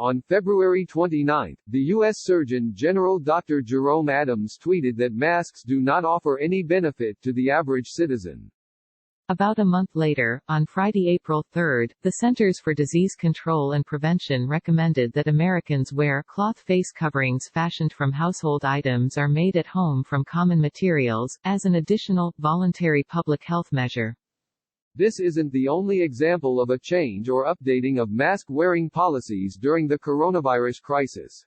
On February 29, the U.S. Surgeon General Dr. Jerome Adams tweeted that masks do not offer any benefit to the average citizen. About a month later, on Friday, April 3, the Centers for Disease Control and Prevention recommended that Americans wear cloth face coverings fashioned from household items or made at home from common materials, as an additional, voluntary public health measure. This isn't the only example of a change or updating of mask-wearing policies during the coronavirus crisis.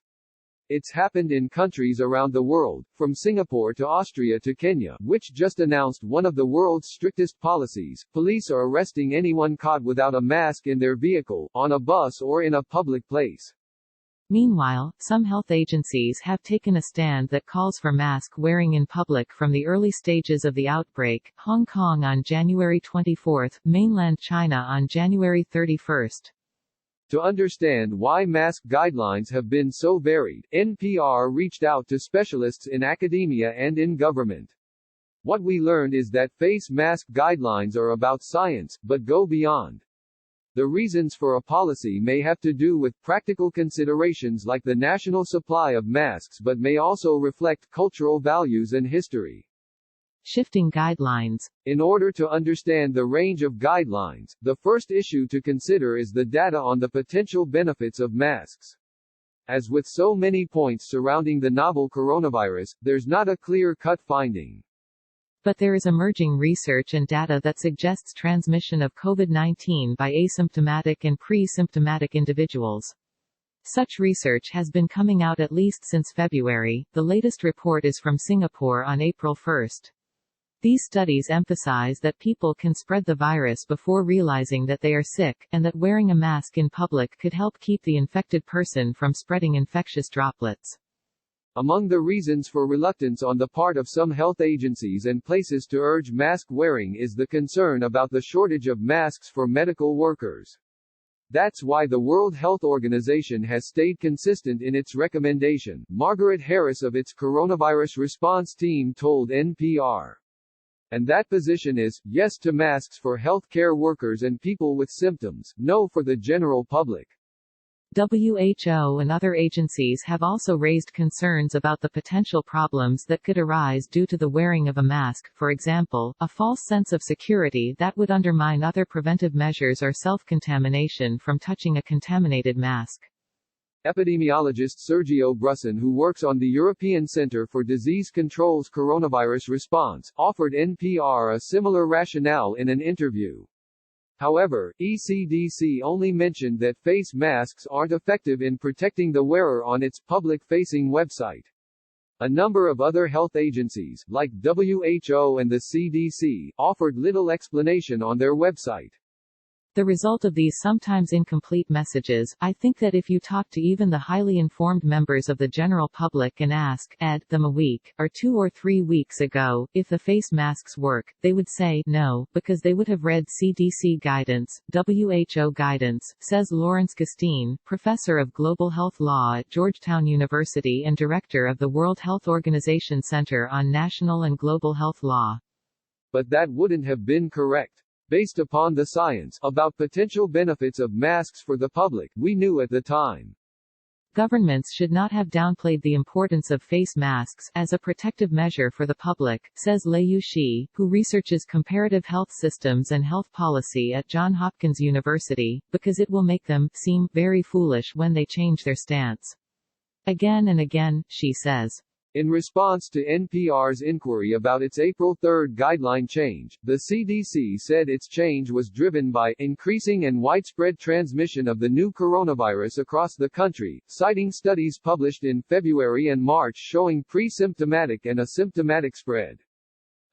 It's happened in countries around the world, from Singapore to Austria to Kenya, which just announced one of the world's strictest policies. Police are arresting anyone caught without a mask in their vehicle, on a bus or in a public place. Meanwhile, some health agencies have taken a stand that calls for mask wearing in public from the early stages of the outbreak. Hong Kong on January 24, mainland China on January 31. To understand why mask guidelines have been so varied, NPR reached out to specialists in academia and in government. What we learned is that face mask guidelines are about science, but go beyond. The reasons for a policy may have to do with practical considerations like the national supply of masks, but may also reflect cultural values and history. Shifting guidelines. In order to understand the range of guidelines, the first issue to consider is the data on the potential benefits of masks. As with so many points surrounding the novel coronavirus, there's not a clear-cut finding. But there is emerging research and data that suggests transmission of COVID-19 by asymptomatic and pre-symptomatic individuals. Such research has been coming out at least since February. The latest report is from Singapore on April 1. These studies emphasize that people can spread the virus before realizing that they are sick, and that wearing a mask in public could help keep the infected person from spreading infectious droplets. Among the reasons for reluctance on the part of some health agencies and places to urge mask wearing is the concern about the shortage of masks for medical workers. That's why the World Health Organization has stayed consistent in its recommendation, Margaret Harris of its coronavirus response team told NPR. And that position is, yes to masks for healthcare workers and people with symptoms, no for the general public. WHO and other agencies have also raised concerns about the potential problems that could arise due to the wearing of a mask, for example, a false sense of security that would undermine other preventive measures or self-contamination from touching a contaminated mask. Epidemiologist Sergio Brusson, who works on the European Centre for Disease Control's coronavirus response, offered NPR a similar rationale in an interview. However, ECDC only mentioned that face masks aren't effective in protecting the wearer on its public-facing website. A number of other health agencies, like WHO and the CDC, offered little explanation on their website. The result of these sometimes incomplete messages, I think that if you talk to even the highly informed members of the general public and ask them a week, or 2 or 3 weeks ago, if the face masks work, they would say no, because they would have read CDC guidance, WHO guidance, says Lawrence Gustine, professor of global health law at Georgetown University and director of the World Health Organization Center on National and Global Health Law. But that wouldn't have been correct. Based upon the science about potential benefits of masks for the public, we knew at the time. Governments should not have downplayed the importance of face masks as a protective measure for the public, says Lei Shi, who researches comparative health systems and health policy at Johns Hopkins University, because it will make them seem very foolish when they change their stance. Again and again, she says. In response to NPR's inquiry about its April 3 guideline change, the CDC said its change was driven by increasing and widespread transmission of the new coronavirus across the country, citing studies published in February and March showing pre-symptomatic and asymptomatic spread.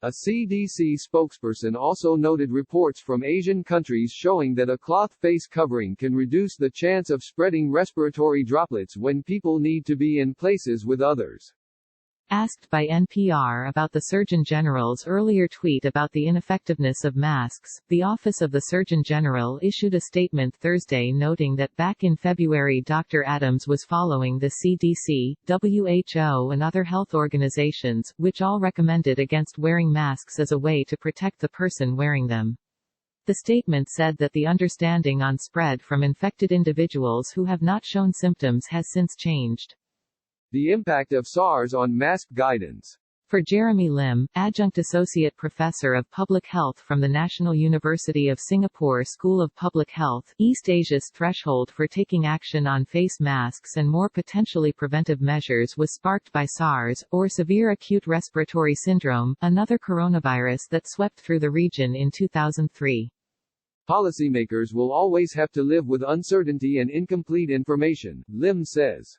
A CDC spokesperson also noted reports from Asian countries showing that a cloth face covering can reduce the chance of spreading respiratory droplets when people need to be in places with others. Asked by NPR about the Surgeon General's earlier tweet about the ineffectiveness of masks, the Office of the Surgeon General issued a statement Thursday noting that back in February Dr. Adams was following the CDC, WHO and other health organizations, which all recommended against wearing masks as a way to protect the person wearing them. The statement said that the understanding on spread from infected individuals who have not shown symptoms has since changed. The impact of SARS on mask guidance. For Jeremy Lim, Adjunct Associate Professor of Public Health from the National University of Singapore School of Public Health, East Asia's threshold for taking action on face masks and more potentially preventive measures was sparked by SARS, or severe acute respiratory syndrome, another coronavirus that swept through the region in 2003. Policymakers will always have to live with uncertainty and incomplete information, Lim says.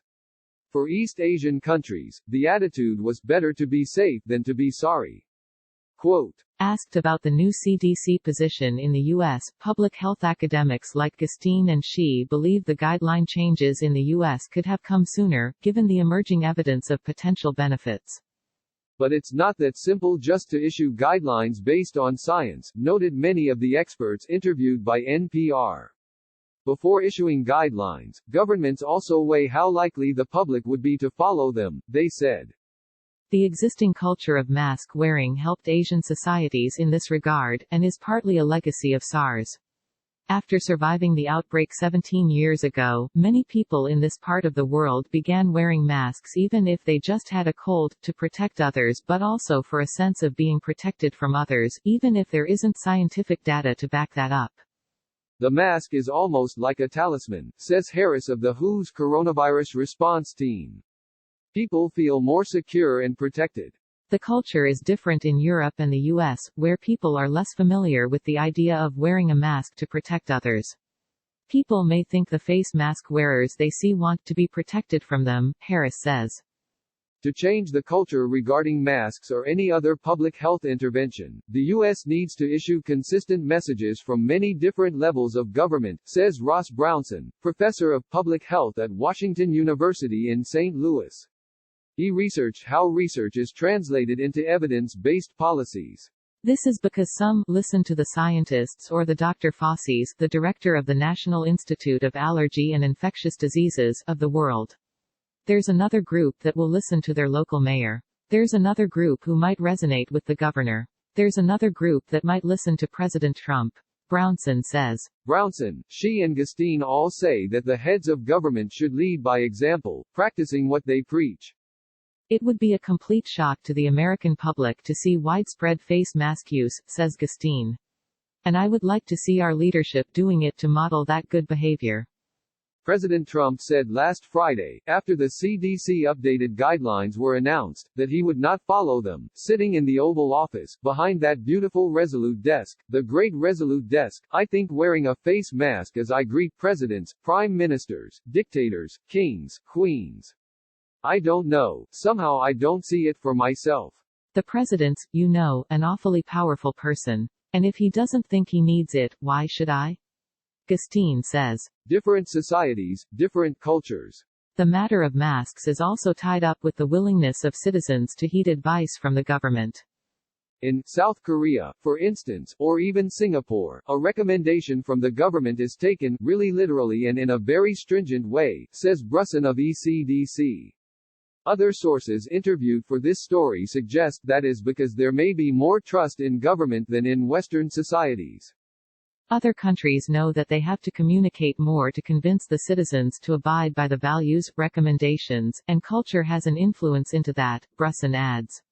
For East Asian countries, the attitude was better to be safe than to be sorry. Quote. Asked about the new CDC position in the U.S., public health academics like Gustine and Shi believe the guideline changes in the U.S. could have come sooner, given the emerging evidence of potential benefits. But it's not that simple just to issue guidelines based on science, noted many of the experts interviewed by NPR. Before issuing guidelines, governments also weigh how likely the public would be to follow them, they said. The existing culture of mask wearing helped Asian societies in this regard, and is partly a legacy of SARS. After surviving the outbreak 17 years ago, many people in this part of the world began wearing masks even if they just had a cold, to protect others but also for a sense of being protected from others, even if there isn't scientific data to back that up. The mask is almost like a talisman, says Harris of the WHO's coronavirus response team. People feel more secure and protected. The culture is different in Europe and the US, where people are less familiar with the idea of wearing a mask to protect others. People may think the face mask wearers they see want to be protected from them, Harris says. To change the culture regarding masks or any other public health intervention, the U.S. needs to issue consistent messages from many different levels of government, says Ross Brownson, professor of public health at Washington University in St. Louis. He researched how research is translated into evidence-based policies. This is because some listen to the scientists or the Dr. Fauci's, the director of the National Institute of Allergy and Infectious Diseases, of the world. There's another group that will listen to their local mayor. There's another group who might resonate with the governor. There's another group that might listen to President Trump. Brownson says. Brownson, Shi and Gustine all say that the heads of government should lead by example, practicing what they preach. It would be a complete shock to the American public to see widespread face mask use, says Gustine. And I would like to see our leadership doing it to model that good behavior. President Trump said last Friday, after the CDC updated guidelines were announced, that he would not follow them, sitting in the Oval Office, behind that beautiful Resolute desk, the great Resolute desk. I think wearing a face mask as I greet presidents, prime ministers, dictators, kings, queens. I don't know, somehow I don't see it for myself. The president's, an awfully powerful person. And if he doesn't think he needs it, why should I? Gustine says. Different societies, different cultures. The matter of masks is also tied up with the willingness of citizens to heed advice from the government. In South Korea, for instance, or even Singapore, a recommendation from the government is taken really literally and in a very stringent way, says Brusson of ECDC. Other sources interviewed for this story suggest that is because there may be more trust in government than in Western societies. Other countries know that they have to communicate more to convince the citizens to abide by the values, recommendations, and culture has an influence into that, Brusson adds.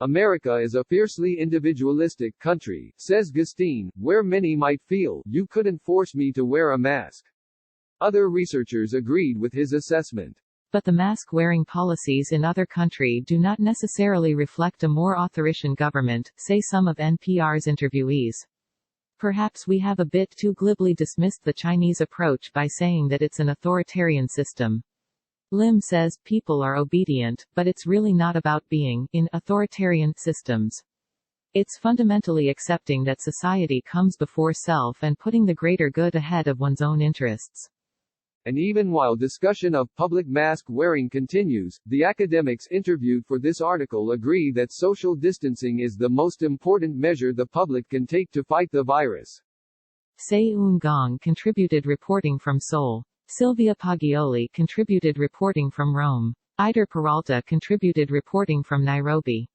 America is a fiercely individualistic country, says Gustine, where many might feel, you couldn't force me to wear a mask. Other researchers agreed with his assessment. But the mask-wearing policies in other countries do not necessarily reflect a more authoritarian government, say some of NPR's interviewees. Perhaps we have a bit too glibly dismissed the Chinese approach by saying that it's an authoritarian system. Lim says people are obedient, but it's really not about being in authoritarian systems. It's fundamentally accepting that society comes before self and putting the greater good ahead of one's own interests. And even while discussion of public mask wearing continues, the academics interviewed for this article agree that social distancing is the most important measure the public can take to fight the virus. Se-Un Gong contributed reporting from Seoul. Silvia Pagioli contributed reporting from Rome. Ider Peralta contributed reporting from Nairobi.